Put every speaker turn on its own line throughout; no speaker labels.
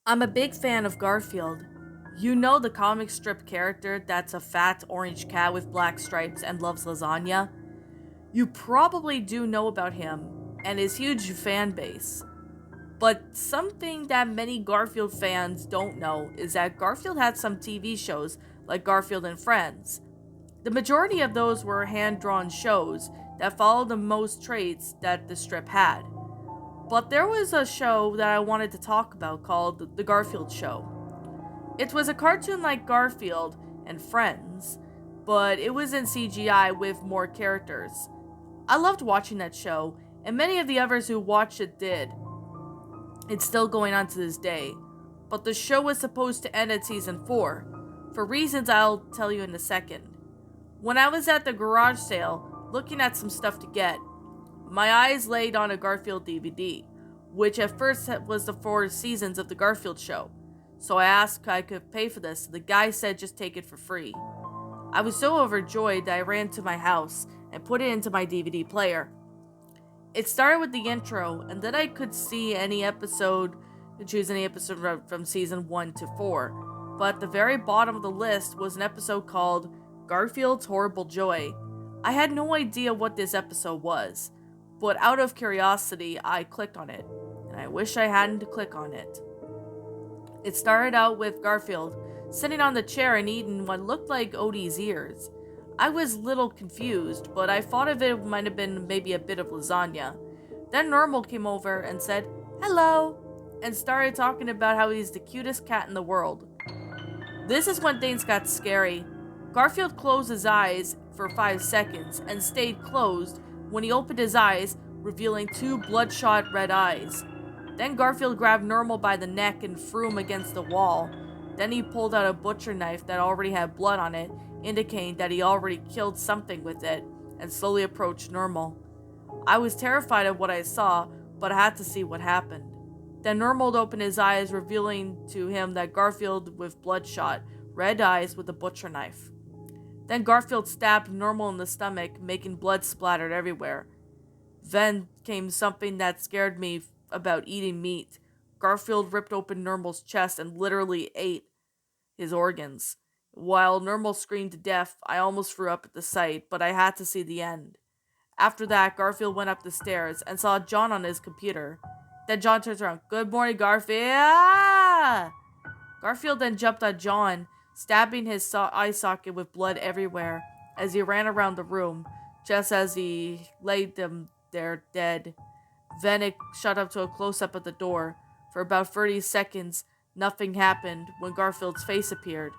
I'm a big fan of Garfield. You know the comic strip character that's a fat orange cat with black stripes and loves lasagna? You probably do know about him and his huge fan base. But something that many Garfield fans don't know is that Garfield had some TV shows like Garfield and Friends. The majority of those were hand drawn shows that followed the most traits that the strip had. But there was a show that I wanted to talk about called The Garfield Show. It was a cartoon like Garfield and Friends, but it was in CGI with more characters. I loved watching that show, and many of the others who watched it did. It's still going on to this day. But the show was supposed to end at season 4, for reasons I'll tell you in a second. When I was at the garage sale, looking at some stuff to get, my eyes laid on a Garfield DVD, which at first was the 4 seasons of the Garfield show. So I asked if I could pay for this, and the guy said just take it for free. I was so overjoyed that I ran to my house and put it into my DVD player. It started with the intro, and then I could see any episode, choose any episode from season 1 to 4. But at the very bottom of the list was an episode called Garfield's Horrible Joy. I had no idea what this episode was, but out of curiosity, I clicked on it, and I wish I hadn't to click on it. It started out with Garfield sitting on the chair and eating what looked like Odie's ears. I was a little confused, but I thought of it might have been maybe a bit of lasagna. Then Normal came over and said, "Hello," and started talking about how he's the cutest cat in the world. This is when things got scary. Garfield closed his eyes for 5 seconds and stayed closed when he opened his eyes, revealing 2 bloodshot red eyes. Then Garfield grabbed Normal by the neck and threw him against the wall. Then he pulled out a butcher knife that already had blood on it, indicating that he already killed something with it, and slowly approached Normal. I was terrified of what I saw, but I had to see what happened. Then Normal opened his eyes, revealing to him that Garfield with bloodshot, red eyes with a butcher knife. Then Garfield stabbed Normal in the stomach, making blood splattered everywhere. Then came something that scared me about eating meat. Garfield ripped open Normal's chest and literally ate his organs. While Normal screamed to death, I almost threw up at the sight, but I had to see the end. After that, Garfield went up the stairs and saw John on his computer. Then John turns around. "Good morning, Garfield." Ah! Garfield then jumped on John, stabbing his eye socket with blood everywhere as he ran around the room, just as he laid them there dead. Then it shot up to a close-up of the door. For about 30 seconds, nothing happened when Garfield's face appeared.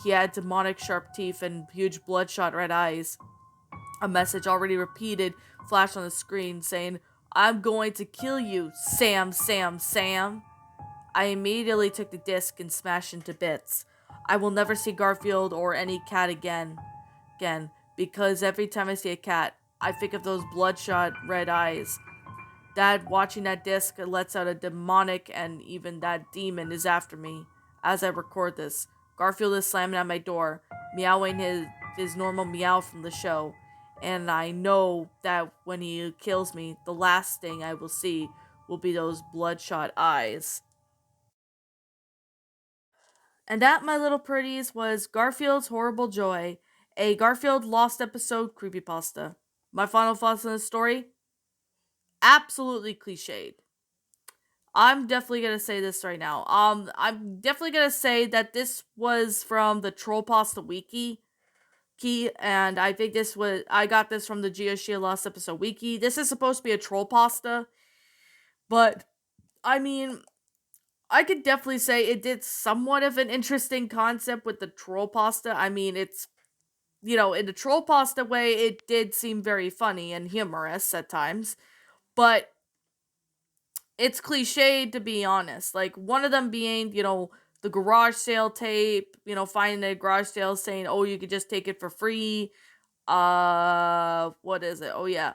He had demonic sharp teeth and huge bloodshot red eyes. A message already repeated flashed on the screen saying, "I'm going to kill you, Sam, Sam, Sam." I immediately took the disc and smashed into bits. I will never see Garfield or any cat again, because every time I see a cat, I think of those bloodshot red eyes. Watching that disc lets out a demonic, and even that demon is after me. As I record this, Garfield is slamming at my door, meowing his normal meow from the show. And I know that when he kills me, the last thing I will see will be those bloodshot eyes. And that, my little pretties, was Garfield's Horrible Joy, a Garfield Lost Episode creepypasta. My final thoughts on the story? Absolutely cliched. I'm definitely gonna say this right now. I'm definitely gonna say that this was from the Troll Pasta Wiki and I got this from the Geoshia Lost Episode Wiki. This is supposed to be a troll pasta, but I mean, I could definitely say it did somewhat of an interesting concept with the troll pasta. I mean, it's, in the troll pasta way, it did seem very funny and humorous at times, but it's cliched, to be honest. Like, one of them being, the garage sale tape, finding a garage sale saying, "Oh, you could just take it for free." What is it? Oh yeah.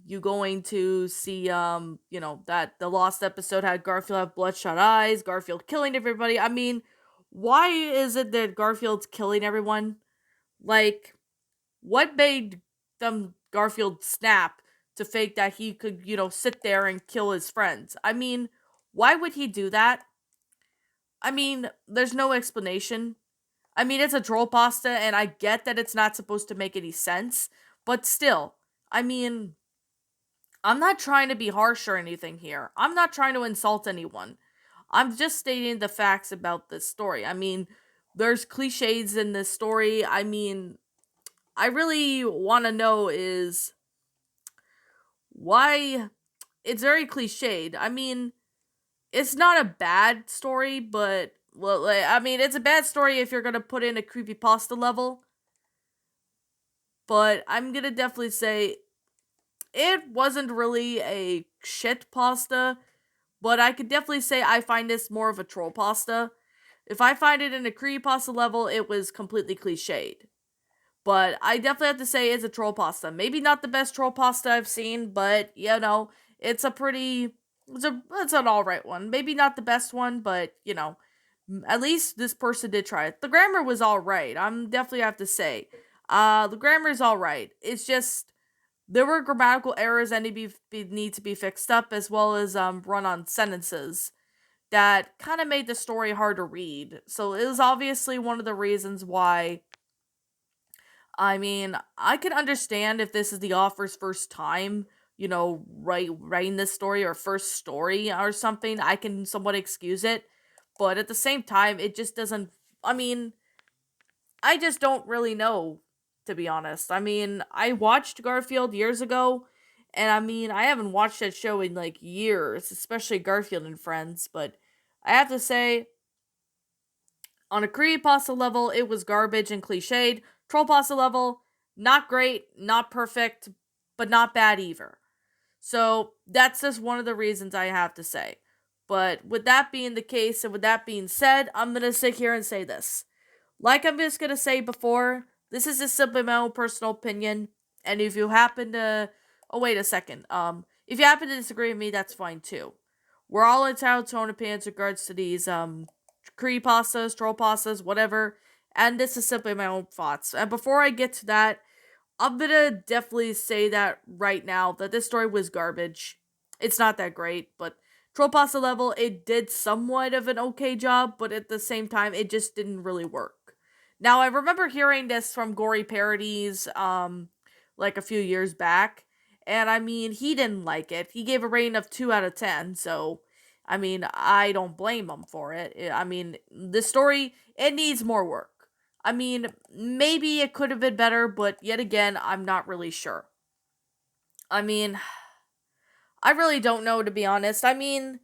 You going to see, that the lost episode had Garfield have bloodshot eyes, Garfield killing everybody. I mean, why is it that Garfield's killing everyone? Like, what made Garfield snap to fake that he could, sit there and kill his friends? I mean, why would he do that? I mean, there's no explanation. I mean, it's a troll pasta, and I get that it's not supposed to make any sense, but still, I mean, I'm not trying to be harsh or anything here. I'm not trying to insult anyone. I'm just stating the facts about this story. I mean, there's cliches in this story. I mean, I really want to know is why it's very cliched. I mean, it's not a bad story, but well, like, I mean, it's a bad story if you're gonna put in a creepypasta level. But I'm gonna definitely say it wasn't really a shit pasta. But I could definitely say I find this more of a troll pasta. If I find it in a creepypasta level, it was completely cliched. But I definitely have to say it's a troll pasta. Maybe not the best troll pasta I've seen, but it's a pretty it's an alright one. Maybe not the best one, but at least this person did try it. The grammar was alright. I'm definitely have to say. The grammar is alright. It's just there were grammatical errors that need to be fixed up, as well as run-on sentences that kind of made the story hard to read. So it was obviously one of the reasons why. I mean, I can understand if this is the author's first time, writing this story or first story or something. I can somewhat excuse it, but at the same time, it just doesn't. I mean, I just don't really know, to be honest. I mean, I watched Garfield years ago, and I mean, I haven't watched that show in like years, especially Garfield and Friends, but I have to say, on a creepypasta level, it was garbage and cliched. Troll pasta level, not great, not perfect, but not bad either. So that's just one of the reasons I have to say. But with that being the case, and with that being said, I'm gonna sit here and say this. Like I'm just gonna say before, this is just simply my own personal opinion. And if you happen to wait a second. If you happen to disagree with me, that's fine too. We're all entitled to our own opinions in regards to these creepypastas, troll pastas, whatever. And this is simply my own thoughts. And before I get to that, I'm gonna definitely say that right now that this story was garbage. It's not that great, but troll pasta level, it did somewhat of an okay job, but at the same time, it just didn't really work. Now I remember hearing this from Gory Parodies, like a few years back, and I mean he didn't like it. He gave a rating of 2 out of 10, so I mean I don't blame him for it. I mean the story it needs more work. I mean, maybe it could have been better, but yet again, I'm not really sure. I mean, I really don't know, to be honest. I mean,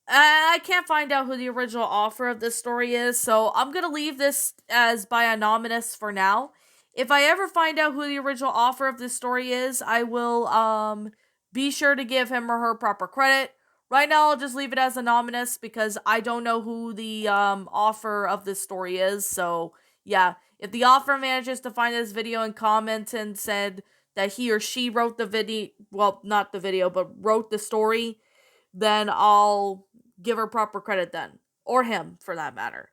I can't find out who the original author of this story is, so I'm gonna leave this as by anonymous for now. If I ever find out who the original author of this story is, I will be sure to give him or her proper credit. Right now, I'll just leave it as anonymous because I don't know who the author of this story is. So yeah, if the author manages to find this video and comment and said that he or she wrote the video, well, not the video, but wrote the story, then I'll give her proper credit then. Or him, for that matter.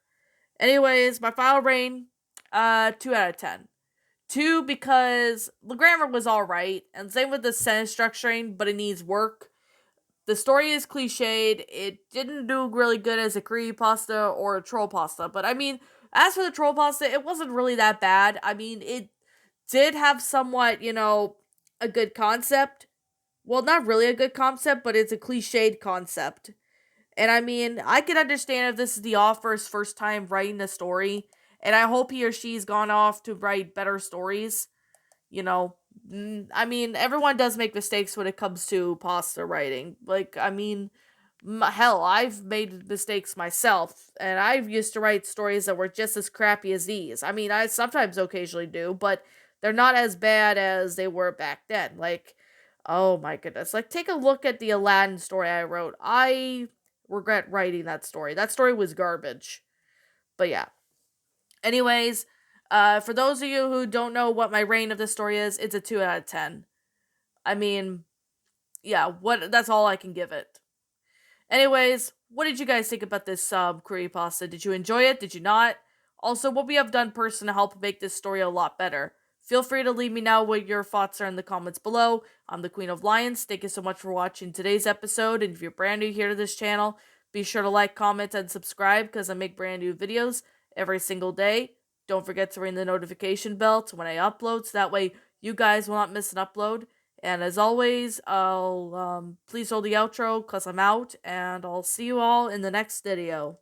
Anyways, my final rating, 2 out of 10. 2 because the grammar was alright, and same with the sentence structuring, but it needs work. The story is cliched. It didn't do really good as a creepypasta or a troll pasta, but I mean, as for the troll pasta, it wasn't really that bad. I mean, it did have somewhat, a good concept. Well, not really a good concept, but it's a cliched concept. And I mean, I can understand if this is the author's first time writing a story, and I hope he or she's gone off to write better stories. You know, I mean, everyone does make mistakes when it comes to pasta writing. Like, I mean, hell, I've made mistakes myself, and I've used to write stories that were just as crappy as these. I mean, I sometimes occasionally do, but they're not as bad as they were back then. Like, oh my goodness. Like, take a look at the Aladdin story I wrote. I regret writing that story. That story was garbage. But yeah. Anyways, for those of you who don't know what my rating of this story is, it's a 2 out of 10. I mean, yeah, that's all I can give it. Anyways, what did you guys think about this creepypasta? Did you enjoy it? Did you not? Also, what we have done personally to help make this story a lot better. Feel free to leave me know what your thoughts are in the comments below. I'm the Queen of Lions. Thank you so much for watching today's episode. And if you're brand new here to this channel, Be sure to like, comment, and subscribe because I make brand new videos every single day. Don't forget to ring the notification bell to when I upload, so that way you guys will not miss an upload. And as always, I'll please hold the outro because I'm out, and I'll see you all in the next video.